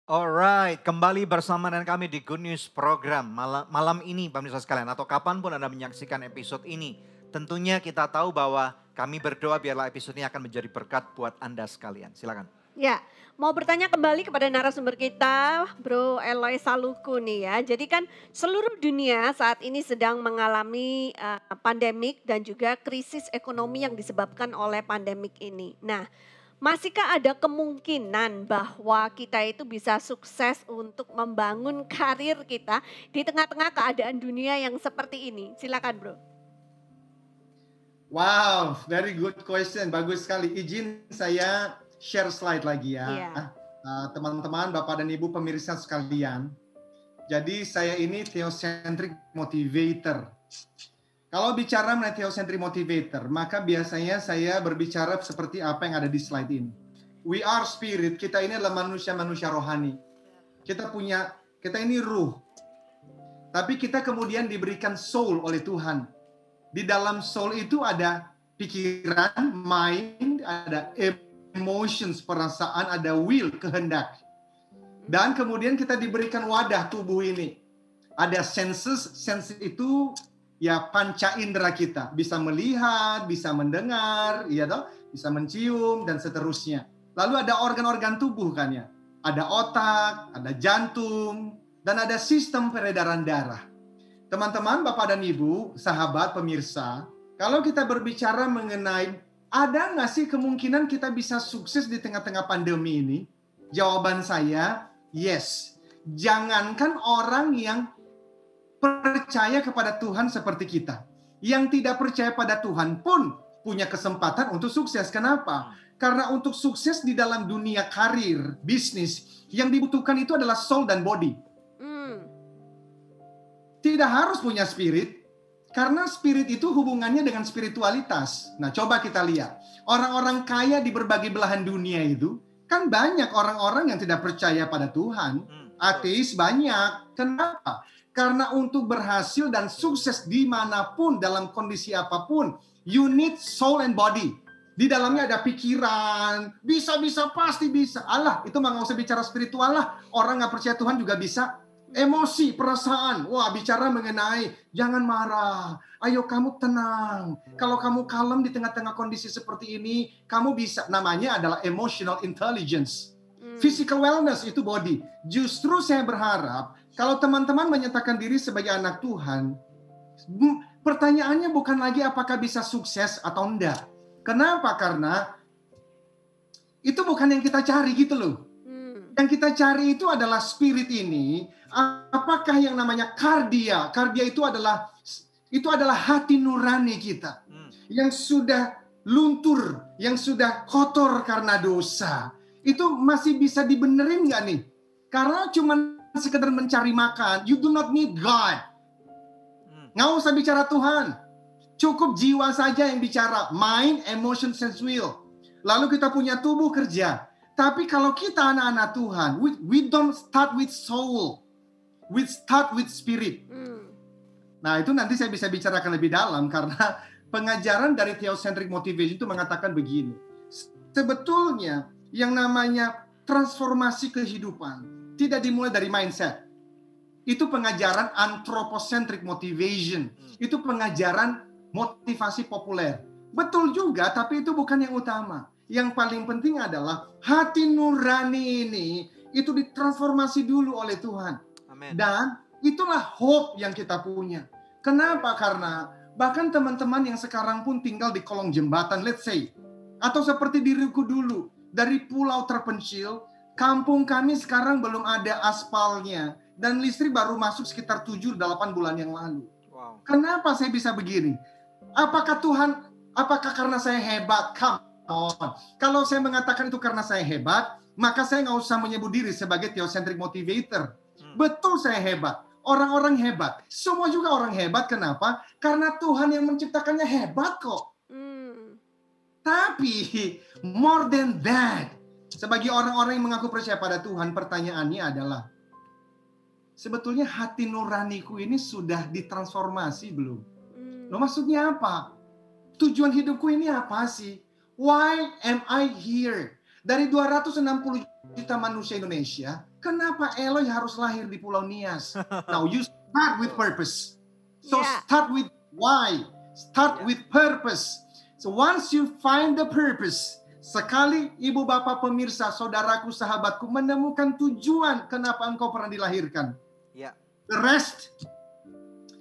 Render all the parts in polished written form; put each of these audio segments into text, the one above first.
Alright, kembali bersama dengan kami di Good News Program malam ini pemirsa sekalian atau kapanpun Anda menyaksikan episode ini. Tentunya kita tahu bahwa kami berdoa biarlah episode ini akan menjadi berkat buat Anda sekalian. Silakan. Ya, mau bertanya kembali kepada narasumber kita, Bro Eloy Saluku nih ya. Jadi kan seluruh dunia saat ini sedang mengalami pandemik dan juga krisis ekonomi yang disebabkan oleh pandemik ini. Nah, masihkah ada kemungkinan bahwa kita itu bisa sukses untuk membangun karir kita di tengah-tengah keadaan dunia yang seperti ini? Silakan, Bro. Wow, very good question. Bagus sekali. Izin saya share slide lagi ya. Iya. Teman-teman, Bapak dan Ibu pemirsa sekalian. Jadi saya ini theocentric motivator. Kalau bicara mengenai theocentric motivator, maka biasanya saya berbicara seperti apa yang ada di slide ini. We are spirit, kita ini adalah manusia-manusia rohani. Kita ini ruh. Tapi kita kemudian diberikan soul oleh Tuhan. Di dalam soul itu ada pikiran, mind, ada emotions, perasaan, ada will, kehendak. Dan kemudian kita diberikan wadah tubuh ini. Ada senses itu ya panca indera kita. Bisa melihat, bisa mendengar, ya toh, bisa mencium, dan seterusnya. Lalu ada organ-organ tubuh kan ya. Ada otak, ada jantung, dan ada sistem peredaran darah. Teman-teman, Bapak dan Ibu, sahabat, pemirsa, kalau kita berbicara mengenai ada nggak sih kemungkinan kita bisa sukses di tengah-tengah pandemi ini? Jawaban saya, yes. Jangankan orang yang percaya kepada Tuhan seperti kita. Yang tidak percaya pada Tuhan pun punya kesempatan untuk sukses. Kenapa? Karena untuk sukses di dalam dunia karir, bisnis, yang dibutuhkan itu adalah soul dan body. Tidak harus punya spirit, karena spirit itu hubungannya dengan spiritualitas. Nah, coba kita lihat. Orang-orang kaya di berbagai belahan dunia itu, kan banyak orang-orang yang tidak percaya pada Tuhan. Ateis banyak. Kenapa? Karena untuk berhasil dan sukses dimanapun, dalam kondisi apapun, you need soul and body. Di dalamnya ada pikiran, bisa-bisa, pasti bisa. Allah, itu mah nggak usah bicara spiritual lah. Orang nggak percaya Tuhan juga bisa. Emosi, perasaan. Wah, bicara mengenai jangan marah. Ayo kamu tenang. Kalau kamu kalem di tengah-tengah kondisi seperti ini, kamu bisa. Namanya adalah emotional intelligence. Physical wellness itu body. Justru saya berharap kalau teman-teman menyatakan diri sebagai anak Tuhan, pertanyaannya bukan lagi apakah bisa sukses atau enggak. Kenapa? Karena itu bukan yang kita cari gitu loh. Yang kita cari itu adalah spirit ini. Apakah yang namanya kardia? Kardia itu adalah hati nurani kita yang sudah luntur, yang sudah kotor karena dosa. Itu masih bisa dibenerin nggak nih? Karena cuma sekedar mencari makan, you do not need God. Nggak usah bicara Tuhan. Cukup jiwa saja yang bicara, mind, emotion, sense, will. Lalu kita punya tubuh kerja. Tapi kalau kita anak-anak Tuhan, we don't start with soul. We start with spirit. Nah, itu nanti saya bisa bicarakan lebih dalam karena pengajaran dari theocentric motivation itu mengatakan begini. Sebetulnya yang namanya transformasi kehidupan tidak dimulai dari mindset. Itu pengajaran anthropocentric motivation. Itu pengajaran motivasi populer. Betul juga, tapi itu bukan yang utama. Yang paling penting adalah hati nurani ini itu ditransformasi dulu oleh Tuhan. Amen. Dan itulah hope yang kita punya. Kenapa? Karena bahkan teman-teman yang sekarang pun tinggal di kolong jembatan, let's say, atau seperti diriku dulu, dari pulau terpencil, kampung kami sekarang belum ada aspalnya, dan listrik baru masuk sekitar 7-8 bulan yang lalu. Wow. Kenapa saya bisa begini? Apakah karena saya hebat? Come on. Kalau saya mengatakan itu karena saya hebat, maka saya nggak usah menyebut diri sebagai theocentric motivator. Betul saya hebat. Orang-orang hebat. Semua juga orang hebat. Kenapa? Karena Tuhan yang menciptakannya hebat kok. Tapi more than that, sebagai orang-orang yang mengaku percaya pada Tuhan, pertanyaannya adalah, sebetulnya hati nuraniku ini sudah ditransformasi belum? Loh, maksudnya apa? Tujuan hidupku ini apa sih? Why am I here? Dari 260 juta manusia Indonesia, kenapa Eloy harus lahir di Pulau Nias? Now you start with purpose. So Yeah. start with why. Start with purpose. So once you find the purpose, sekali ibu bapak pemirsa, saudaraku, sahabatku menemukan tujuan kenapa engkau pernah dilahirkan. Ya. The rest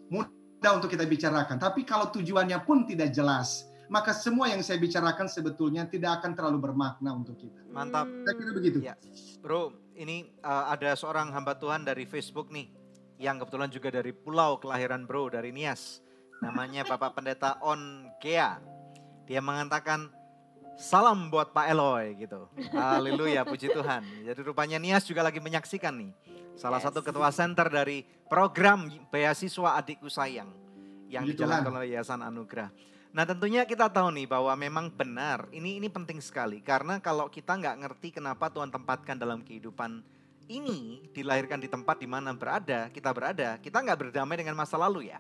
mudah untuk kita bicarakan. Tapi kalau tujuannya pun tidak jelas, maka semua yang saya bicarakan sebetulnya tidak akan terlalu bermakna untuk kita. Mantap. Saya kira begitu. Ya, bro, ini ada seorang hamba Tuhan dari Facebook nih, yang kebetulan juga dari pulau kelahiran bro, dari Nias. Namanya Bapak Pendeta On Gea. Dia mengatakan, salam buat Pak Eloy gitu. Haleluya, puji Tuhan. Jadi rupanya Nias juga lagi menyaksikan nih. Salah satu ketua center dari program beasiswa Adikku Sayang. Yang dijalankan oleh Yayasan Anugerah. Nah tentunya kita tahu nih bahwa memang benar, ini penting sekali. Karena kalau kita nggak ngerti kenapa Tuhan tempatkan dalam kehidupan ini, dilahirkan di tempat di mana kita berada, kita nggak berdamai dengan masa lalu ya.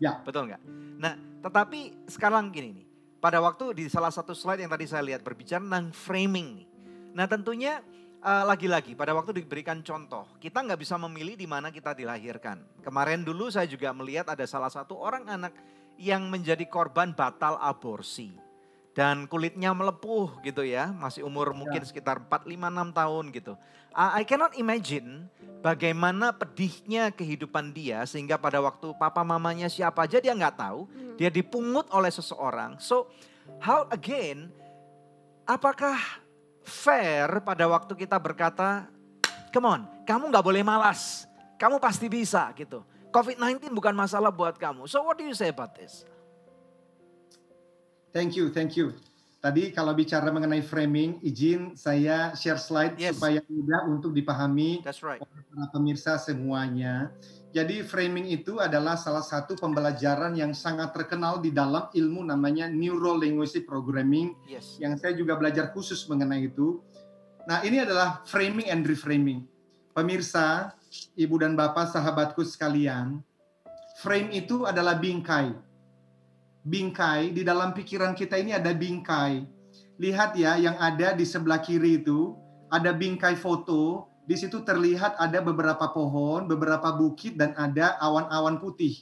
Ya. Betul nggak? Nah tetapi sekarang gini nih, pada waktu di salah satu slide yang tadi saya lihat berbicara tentang framing nih. Nah tentunya lagi-lagi pada waktu diberikan contoh, kita nggak bisa memilih di mana kita dilahirkan. Kemarin dulu saya juga melihat ada salah satu orang anak yang menjadi korban batal aborsi. Dan kulitnya melepuh gitu ya, masih umur mungkin sekitar 4-5-6 tahun gitu. I cannot imagine bagaimana pedihnya kehidupan dia sehingga pada waktu papa mamanya siapa aja dia nggak tahu. Dia dipungut oleh seseorang. So how again, apakah fair pada waktu kita berkata, come on, kamu nggak boleh malas, kamu pasti bisa gitu. COVID-19 bukan masalah buat kamu. So what do you say about this? Thank you. Tadi kalau bicara mengenai framing, izin saya share slide supaya mudah untuk dipahami oleh para pemirsa semuanya. Jadi framing itu adalah salah satu pembelajaran yang sangat terkenal di dalam ilmu namanya Neuro Linguistic Programming. Yang saya juga belajar khusus mengenai itu. Nah ini adalah framing and reframing. Pemirsa, ibu dan bapak, sahabatku sekalian, frame itu adalah bingkai. Bingkai, di dalam pikiran kita ini ada bingkai. Lihat ya, yang ada di sebelah kiri itu, ada bingkai foto, di situ terlihat ada beberapa pohon, beberapa bukit, dan ada awan-awan putih.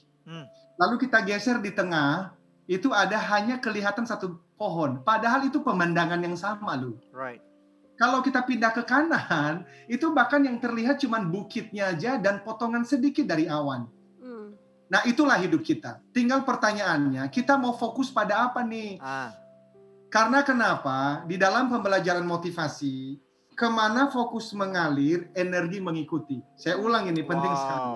Lalu kita geser di tengah, itu ada hanya kelihatan satu pohon. Padahal itu pemandangan yang sama loh. Right. Kalau kita pindah ke kanan, itu bahkan yang terlihat cuma bukitnya aja dan potongan sedikit dari awan. Nah itulah hidup kita. Tinggal pertanyaannya, kita mau fokus pada apa nih? Karena kenapa? Di dalam pembelajaran motivasi, kemana fokus mengalir, energi mengikuti. Saya ulang ini, penting sekali.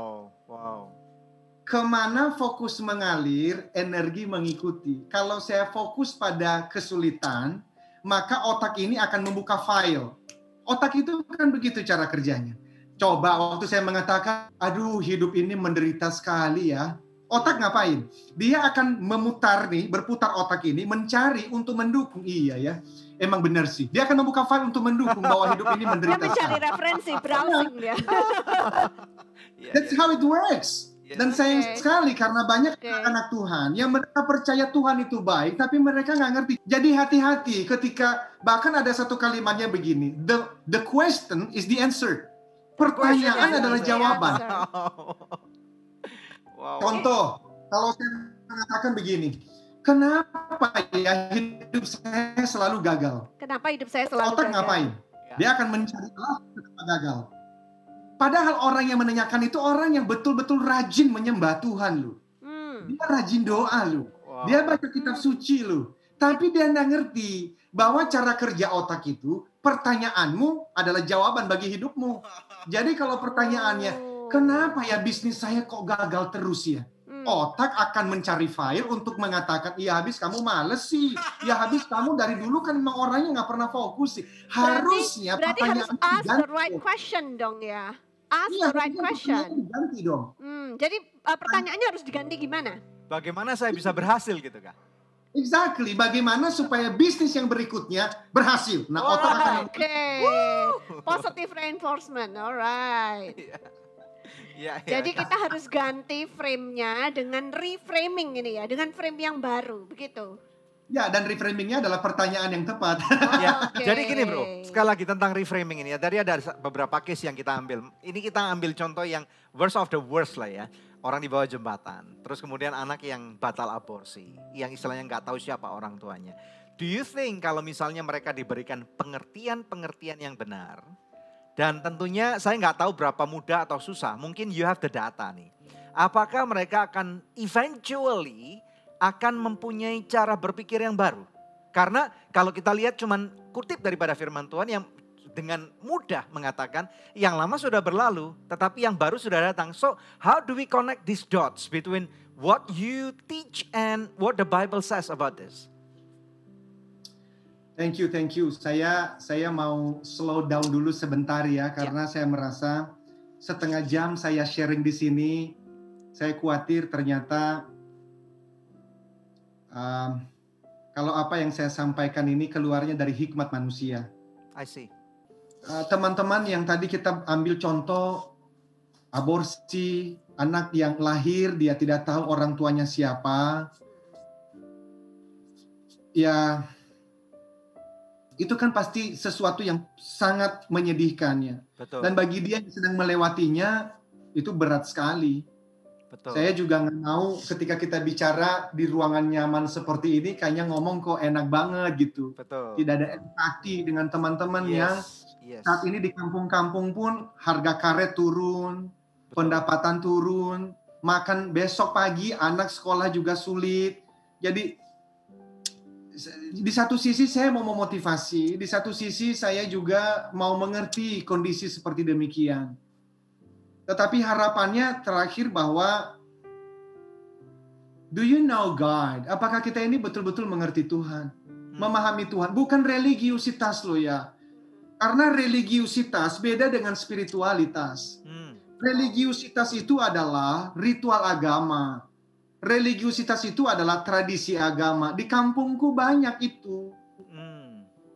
Kemana fokus mengalir, energi mengikuti. Kalau saya fokus pada kesulitan, maka otak ini akan membuka file. Otak itu kan begitu cara kerjanya. Coba waktu saya mengatakan, aduh hidup ini menderita sekali ya. Otak ngapain? Dia akan memutar nih, berputar otak ini, mencari untuk mendukung. Iya ya, emang benar sih. Dia akan membuka file untuk mendukung bahwa hidup ini menderita sekali. Dia mencari referensi, browsing dia. That's how it works. Dan sayang sekali karena banyak anak Tuhan yang mereka percaya Tuhan itu baik, tapi mereka nggak ngerti. Jadi hati-hati ketika bahkan ada satu kalimatnya begini, the question is the answer. Pertanyaan adalah jawaban. Contoh, kalau saya mengatakan begini, kenapa ya hidup saya selalu gagal? Kenapa hidup saya selalu gagal? Otak ngapain? Dia akan mencari alasan kenapa gagal. Padahal orang yang menanyakan itu orang yang betul-betul rajin menyembah Tuhan loh. Dia rajin doa loh. Dia baca kitab suci loh. Tapi dia nggak ngerti bahwa cara kerja otak itu, pertanyaanmu adalah jawaban bagi hidupmu. Jadi kalau pertanyaannya, kenapa ya bisnis saya kok gagal terus ya? Otak akan mencari file untuk mengatakan, ya habis kamu males sih. Ya habis kamu dari dulu kan memang orangnya nggak pernah fokus sih. Harusnya berarti harus ask the right question dong ya. Ask the right question. Diganti dong. Jadi pertanyaannya harus diganti gimana? Bagaimana saya bisa berhasil gitu Kak? Exactly. Bagaimana supaya bisnis yang berikutnya berhasil? Nah, otak akan. Positive reinforcement. Alright. Jadi kita harus ganti frame-nya dengan reframing ini ya, dengan frame yang baru, begitu. Ya, dan reframingnya adalah pertanyaan yang tepat. Ya, Oke. jadi gini bro, sekali lagi tentang reframing ini ya. Tadi ada beberapa case yang kita ambil. Ini kita ambil contoh yang worst of the worst lah ya. Orang di bawah jembatan, terus kemudian anak yang batal aborsi, yang istilahnya nggak tahu siapa orang tuanya. Do you think kalau misalnya mereka diberikan pengertian-pengertian yang benar, dan tentunya saya nggak tahu berapa mudah atau susah, mungkin you have the data nih. Apakah mereka akan eventually akan mempunyai cara berpikir yang baru? Karena kalau kita lihat cuman kutip daripada firman Tuhan yang dengan mudah mengatakan yang lama sudah berlalu tetapi yang baru sudah datang. So how do we connect these dots between what you teach and what the Bible says about this? Thank you. Saya mau slow down dulu sebentar ya, karena saya merasa setengah jam saya sharing di sini, saya khawatir ternyata kalau apa yang saya sampaikan ini keluarnya dari hikmat manusia. I see. Teman-teman yang tadi kita ambil contoh aborsi, anak yang lahir dia tidak tahu orang tuanya siapa. Ya, itu kan pasti sesuatu yang sangat menyedihkannya. Betul. Dan bagi dia yang sedang melewatinya, itu berat sekali. Betul. Saya juga nggak mau ketika kita bicara di ruangan nyaman seperti ini, kayaknya ngomong kok enak banget gitu. Betul. Tidak ada empati dengan teman-teman yang saat ini di kampung-kampung pun harga karet turun, pendapatan turun, makan besok pagi anak sekolah juga sulit. Jadi di satu sisi saya mau memotivasi, di satu sisi saya juga mau mengerti kondisi seperti demikian. Tetapi harapannya terakhir bahwa do you know God? Apakah kita ini betul-betul mengerti Tuhan? Memahami Tuhan. Bukan religiusitas loh ya. Karena religiusitas beda dengan spiritualitas. Religiusitas itu adalah ritual agama. Religiusitas itu adalah tradisi agama. Di kampungku banyak itu.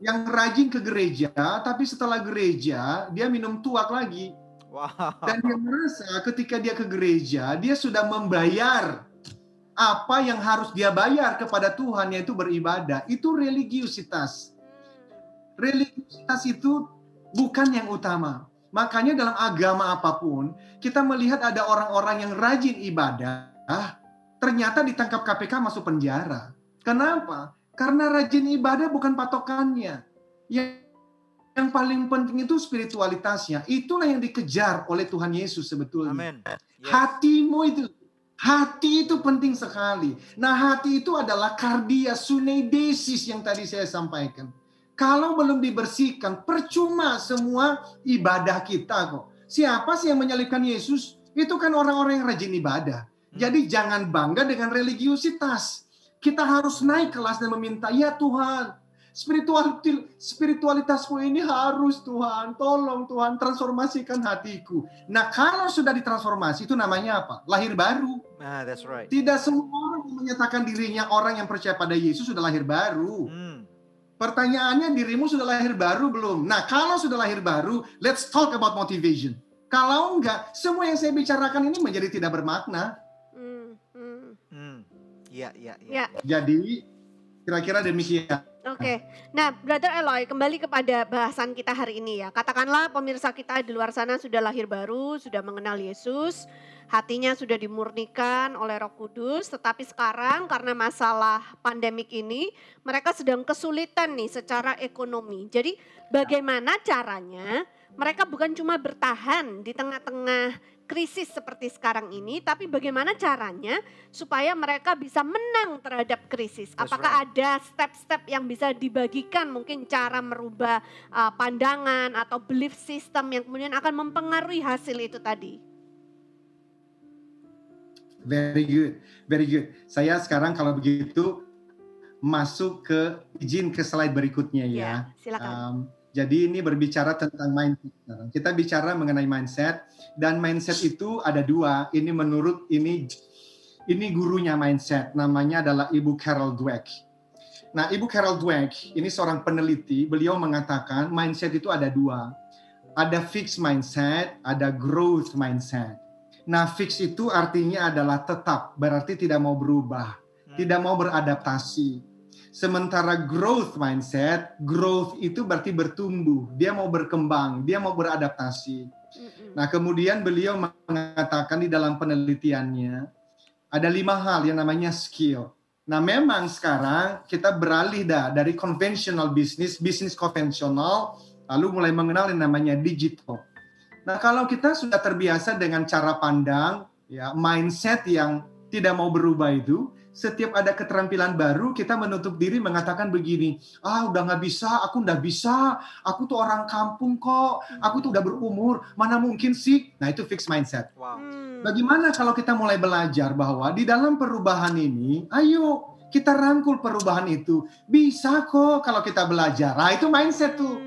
Yang rajin ke gereja, tapi setelah gereja dia minum tuak lagi. Wow. Dan dia merasa ketika dia ke gereja, dia sudah membayar apa yang harus dia bayar kepada Tuhan, yaitu beribadah. Itu religiusitas. Religiusitas itu bukan yang utama. Makanya dalam agama apapun, kita melihat ada orang-orang yang rajin ibadah, ternyata ditangkap KPK masuk penjara. Kenapa? Karena rajin ibadah bukan patokannya. Yang paling penting itu spiritualitasnya. Itulah yang dikejar oleh Tuhan Yesus sebetulnya. Amen. Yes. Hati itu penting sekali. Nah, hati itu adalah kardia sunedesis yang tadi saya sampaikan. Kalau belum dibersihkan, percuma semua ibadah kita kok. Siapa sih yang menyalibkan Yesus? Itu kan orang-orang yang rajin ibadah. Jadi jangan bangga dengan religiusitas. Kita harus naik kelas dan meminta, ya Tuhan, spiritualitasku ini harus Tuhan, tolong Tuhan transformasikan hatiku. Nah, kalau sudah ditransformasi itu namanya apa? Lahir baru. That's right. Tidak semua orang yang menyatakan dirinya orang yang percaya pada Yesus sudah lahir baru. Pertanyaannya, dirimu sudah lahir baru belum? Nah, kalau sudah lahir baru, let's talk about motivation. Kalau enggak, semua yang saya bicarakan ini menjadi tidak bermakna. Ya. Jadi, kira-kira demikian. Oke. Nah, Brother Eloy, kembali kepada bahasan kita hari ini ya. Katakanlah pemirsa kita di luar sana sudah lahir baru, sudah mengenal Yesus, hatinya sudah dimurnikan oleh Roh Kudus, tetapi sekarang karena masalah pandemik ini, mereka sedang kesulitan nih secara ekonomi. Jadi bagaimana caranya mereka bukan cuma bertahan di tengah-tengah krisis seperti sekarang ini, tapi bagaimana caranya supaya mereka bisa menang terhadap krisis? Apakah ada step-step yang bisa dibagikan, mungkin cara merubah pandangan atau belief system yang kemudian akan mempengaruhi hasil itu tadi? Very good. Saya sekarang kalau begitu masuk izin ke slide berikutnya ya. Ya, silakan. Jadi ini berbicara tentang mindset. Kita bicara mengenai mindset, dan mindset itu ada dua. Ini menurut ini gurunya mindset, namanya adalah Ibu Carol Dweck. Nah, Ibu Carol Dweck ini seorang peneliti. Beliau mengatakan mindset itu ada dua. Ada fixed mindset, ada growth mindset. Nah, fix itu artinya adalah tetap, berarti tidak mau berubah, tidak mau beradaptasi. Sementara growth mindset, growth itu berarti bertumbuh. Dia mau berkembang, dia mau beradaptasi. Nah, kemudian beliau mengatakan di dalam penelitiannya, ada 5 hal yang namanya skill. Nah, memang sekarang kita beralih dari konvensional bisnis konvensional, lalu mulai mengenal yang namanya digital. Nah, kalau kita sudah terbiasa dengan cara pandang, ya, mindset yang tidak mau berubah itu, setiap ada keterampilan baru, kita menutup diri mengatakan begini, udah nggak bisa, aku tuh orang kampung kok, aku tuh udah berumur, mana mungkin sih? Nah, itu fixed mindset. Wow. Bagaimana kalau kita mulai belajar bahwa di dalam perubahan ini, ayo kita rangkul perubahan itu. Bisa kok kalau kita belajar. Nah, itu mindset tuh.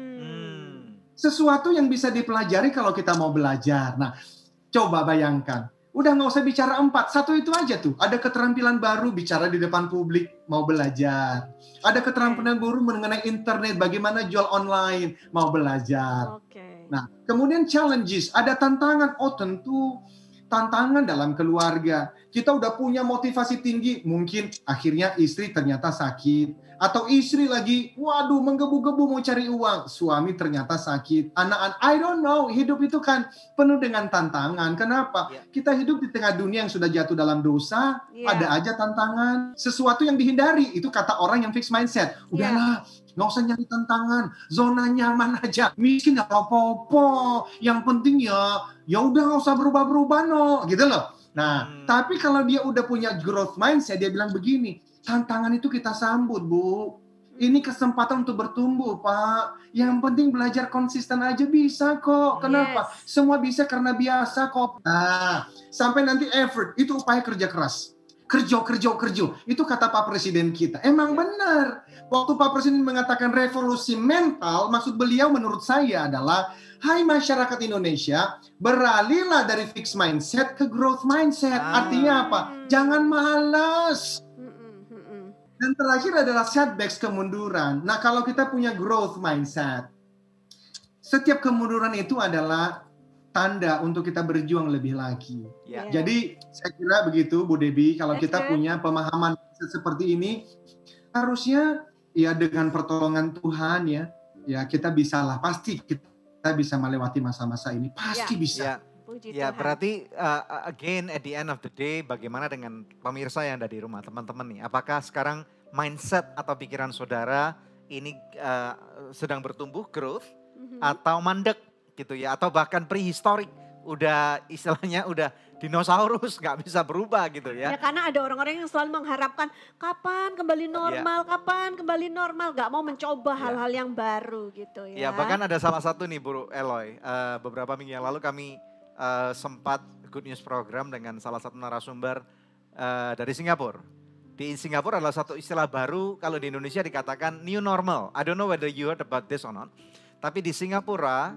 Sesuatu yang bisa dipelajari kalau kita mau belajar. Nah, coba bayangkan. Udah nggak usah bicara 4, 1 itu aja tuh. Ada keterampilan baru bicara di depan publik, mau belajar. Ada keterampilan baru mengenai internet, bagaimana jual online, mau belajar. Nah, kemudian challenges, ada tantangan. Oh, tentu tantangan dalam keluarga. Kita udah punya motivasi tinggi, mungkin akhirnya istri ternyata sakit. Atau istri lagi, waduh, menggebu-gebu mau cari uang. Suami ternyata sakit. Anak-anak, I don't know. Hidup itu kan penuh dengan tantangan. Kenapa? Kita hidup di tengah dunia yang sudah jatuh dalam dosa. Ada aja tantangan. Sesuatu yang dihindari. Itu kata orang yang fixed mindset. Udahlah, nggak usah nyari tantangan. Zona nyaman aja. Miskin nggak apa-apa. Yang penting ya udah nggak usah berubah-berubah no. Gitu loh. Nah, tapi kalau dia udah punya growth mindset, dia bilang begini, tantangan itu kita sambut, Bu. Ini kesempatan untuk bertumbuh, Pak. Yang penting belajar konsisten aja bisa kok. Kenapa? Semua bisa karena biasa kok. Nah, sampai nanti effort, itu upaya kerja keras. Kerja. Itu kata Pak Presiden kita. Emang benar. Waktu Pak Presiden mengatakan revolusi mental, maksud beliau menurut saya adalah, hai masyarakat Indonesia, beralihlah dari fixed mindset ke growth mindset. Artinya apa? Jangan malas. Dan terakhir adalah setbacks, kemunduran. Nah, kalau kita punya growth mindset, setiap kemunduran itu adalah tanda untuk kita berjuang lebih lagi. Jadi, saya kira begitu, Bu Debbie, kalau kita punya pemahaman seperti ini, harusnya ya dengan pertolongan Tuhan ya kita bisalah, pasti kita bisa melewati masa-masa ini, pasti bisa. Ya, berarti again at the end of the day, bagaimana dengan pemirsa yang ada di rumah, teman-teman nih? Apakah sekarang mindset atau pikiran saudara ini sedang bertumbuh, growth, atau mandek gitu ya? Atau bahkan prehistorik, udah istilahnya udah dinosaurus, nggak bisa berubah gitu ya? Ya karena ada orang-orang yang selalu mengharapkan kapan kembali normal, nggak mau mencoba hal-hal yang baru gitu ya. Ya, bahkan ada salah satu nih Bu Eloy, beberapa minggu yang lalu kami sempat Good News program dengan salah satu narasumber dari Singapura. Di Singapura adalah satu istilah baru, kalau di Indonesia dikatakan new normal. I don't know whether you heard about this or not. Tapi di Singapura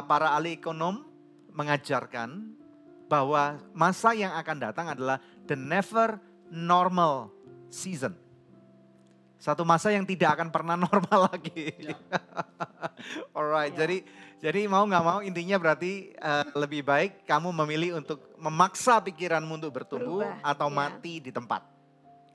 para ahli ekonom mengajarkan bahwa masa yang akan datang adalah the never normal season. Satu masa yang tidak akan pernah normal lagi. Alright, jadi mau nggak mau intinya berarti lebih baik kamu memilih untuk memaksa pikiranmu untuk bertumbuh atau mati di tempat.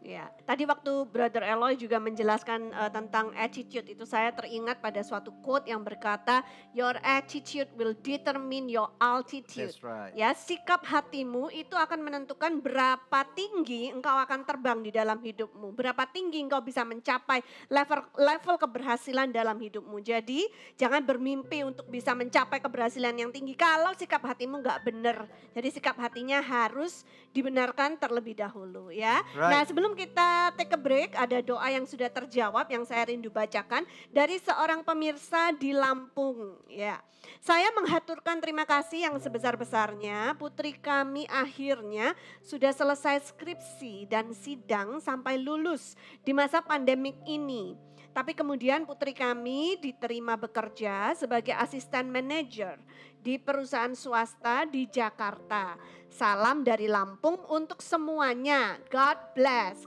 Ya, tadi waktu Brother Eloy juga menjelaskan tentang attitude, itu saya teringat pada suatu quote yang berkata, your attitude will determine your altitude. That's right. Ya, sikap hatimu itu akan menentukan berapa tinggi engkau akan terbang di dalam hidupmu, berapa tinggi engkau bisa mencapai level keberhasilan dalam hidupmu. Jadi jangan bermimpi untuk bisa mencapai keberhasilan yang tinggi kalau sikap hatimu nggak benar. Jadi sikap hatinya harus dibenarkan terlebih dahulu ya. Right. Nah, sebelum kita take a break, ada doa yang sudah terjawab yang saya rindu bacakan dari seorang pemirsa di Lampung. Ya, saya menghaturkan terima kasih yang sebesar-besarnya. Putri kami akhirnya sudah selesai skripsi dan sidang sampai lulus di masa pandemik ini. Tapi kemudian putri kami diterima bekerja sebagai asisten manajer di perusahaan swasta di Jakarta. Salam dari Lampung untuk semuanya. God bless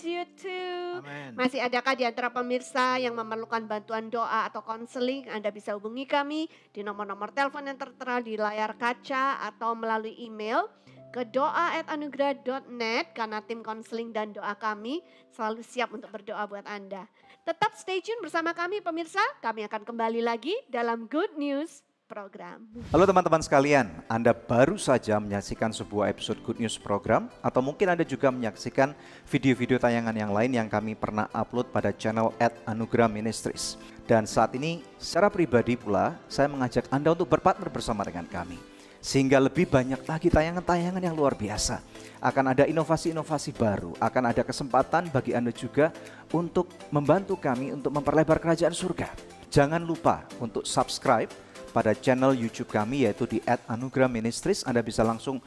you too. Amen. Masih adakah di antara pemirsa yang memerlukan bantuan doa atau konseling? Anda bisa hubungi kami di nomor-nomor telepon yang tertera di layar kaca atau melalui email ke doa@anugerah.net karena tim konseling dan doa kami selalu siap untuk berdoa buat Anda. Tetap stay tune bersama kami pemirsa, kami akan kembali lagi dalam Good News program. Halo teman-teman sekalian, Anda baru saja menyaksikan sebuah episode Good News program atau mungkin Anda juga menyaksikan video-video tayangan yang lain yang kami pernah upload pada channel @Anugerah Ministries. Dan saat ini secara pribadi pula saya mengajak Anda untuk berpartner bersama dengan kami. Sehingga lebih banyak lagi tayangan-tayangan yang luar biasa. Akan ada inovasi-inovasi baru, akan ada kesempatan bagi Anda juga untuk membantu kami untuk memperlebar kerajaan surga. Jangan lupa untuk subscribe pada channel YouTube kami yaitu di @Anugerah Ministries. Anda bisa langsung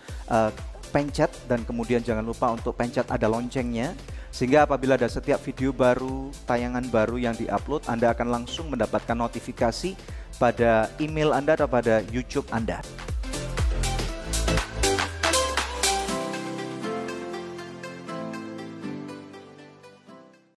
pencet dan kemudian jangan lupa untuk pencet ada loncengnya. Sehingga apabila ada setiap video baru, tayangan baru yang diupload, Anda akan langsung mendapatkan notifikasi pada email Anda atau pada YouTube Anda.